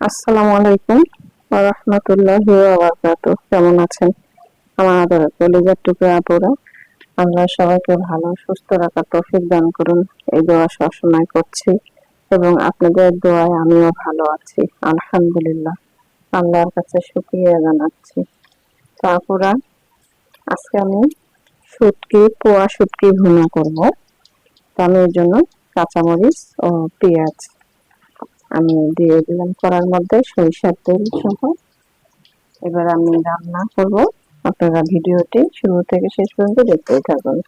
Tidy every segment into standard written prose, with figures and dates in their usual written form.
আসসালামু আলাইকুম ওয়া রাহমাতুল্লাহি ওয়া বারাকাতুহু। কেমন আছেন আমাদের কলিজার টুকরা আপুরা? আল্লাহ সবাইকে ভালো সুস্থ রাখার তৌফিক দান করুন, এই দোয়া সবসময় করছি এবং আপনাদের দোয়ায় আমিও ভালো আছি আলহামদুলিল্লাহ। আল্লাহর কাছে শুকরিয়া জানাচ্ছি। তো আপুরা, আজকে আমি পোয়া শুটকি ভুনা করব। তো আমি এর জন্য কাঁচামরিচ ও পেঁয়াজ আমি দিয়ে দিলাম কড়ার মধ্যে সরিষার তেল সহ। এবার আমি রান্না করব, আপনারা ভিডিওটি শুরু থেকে শেষ পর্যন্ত দেখতেই থাকুন।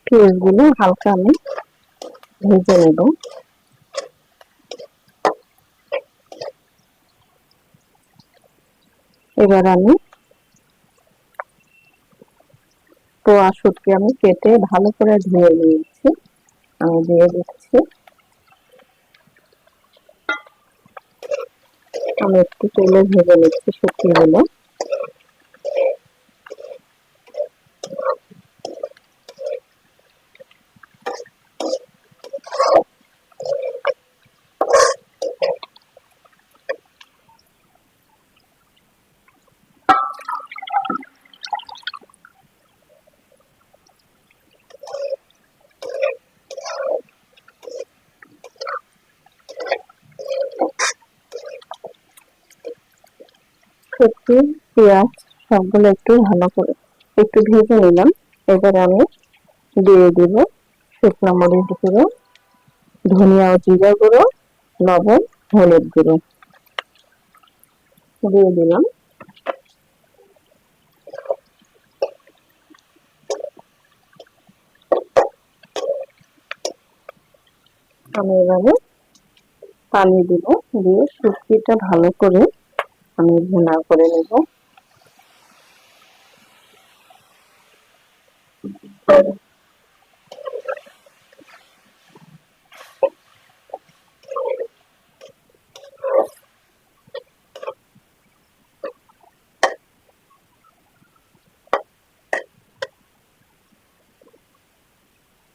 পেঁয়াজগুলো হালকা আমি ভেজে নেব। এবার আমি পোয়া শুটকি আমি কেটে ভালো করে ধুয়ে নিয়েছি, আমি দিয়ে দিচ্ছি। আমি একটু তেলে ভেজে নিচ্ছি শুটকিগুলো। শুটকি পেঁয়াজ সবগুলো একটু ভালো করে একটু ভেজে নিলাম। এবার আমি দিয়ে দিব শুকনো মরিচ গুঁড়ো, ধনিয়া ও জিরা গুঁড়ো, লবণ, হলুদ গুঁড়ো দিয়ে দিলাম। আমি এবারে পানি দিব, দিয়ে শুটকিটা ভালো করে আমি ভুনা করে নেব।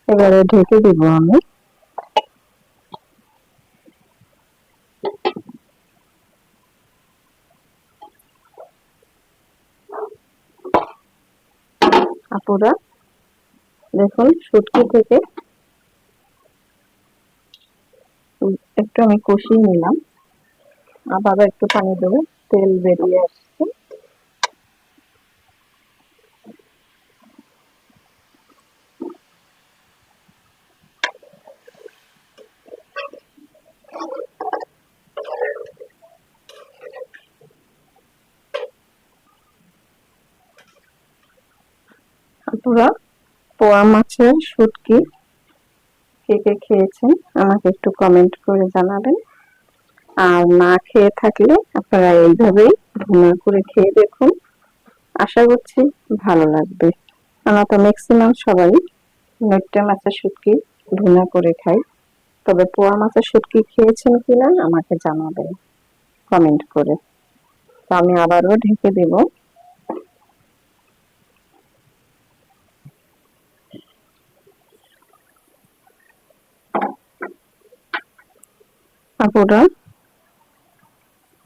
এবারে ঢেকে দিব আমি। আপুরা দেখুন, শুটকি থেকে একটু আমি কষিয়ে নিলাম, আবার একটু পানি দেবো, তেল বেরিয়ে আসছে। আপুরা, পোয়া মাছের শুটকি কে কে খেয়েছেন আমাকে একটু কমেন্ট করে জানাবেন। আর না খেয়ে থাকলে আপনারা এইভাবেই ভুনা করে খেয়ে দেখুন, আশা করছি ভালো লাগবে। আমরা তো ম্যাক্সিমাম সবাই নৈট্টা মাছের শুটকি ভুনা করে খাই, তবে পোয়া মাছের শুটকি খেয়েছেন কিনা আমাকে জানাবেন কমেন্ট করে। তো আমি আবারও ঢেকে দেব। আপুরা,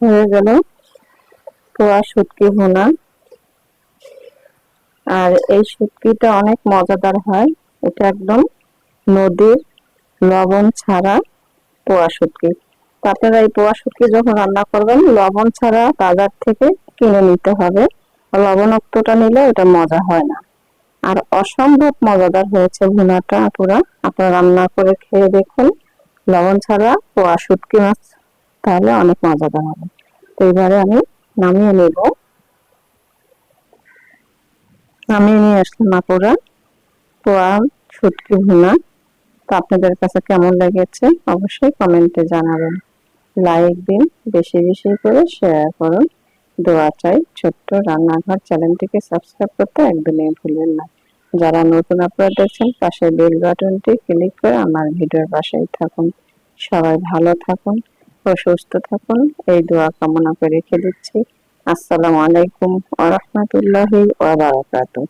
হয়ে গেল পোয়া শুটকি ভুনা। আর এই শুটকিটা অনেক মজাদার হয়, এটা একদম নদীর লবণ ছাড়া পোয়া শুটকি। তো আপনারা এই পোয়া শুটকি যখন রান্না করবেন লবণ ছাড়া বাজার থেকে কিনে নিতে হবে, লবণাক্তটা নিলে ওটা মজা হয় না। আর অসম্ভব মজাদার হয়েছে ভুনাটা আপুরা, আপনারা রান্না করে খেয়ে দেখুন লবণ ছাড়া পোয়া শুটকি মাছ, তাহলে অনেক মজাদার হবে। তো এবারে আমি নামিয়ে নেব। নামিয়ে নিয়ে আসলাম আপুরা পোয়া শুটকি ভুনা। তো আপনাদের কাছে কেমন লেগেছে অবশ্যই কমেন্টে জানাবেন। লাইক দিন, বেশি বেশি করে শেয়ার করুন, দোয়া চাই। ছোট্ট রান্নাঘর চ্যানেলটিকে সাবস্ক্রাইব করতে একদমই ভুলবেন না। যারা নতুন আপলোড দেখছেন পাশে বেল বাটনটি ক্লিক করে আমার ভিডিওর পাশেই থাকুন। সবাই ভালো থাকুন ও সুস্থ থাকুন এই দোয়া কামনা করে রেখে দিচ্ছি। আসসালামু আলাইকুম ওয়া রাহমাতুল্লাহি ওয়া বারাকাতুহু।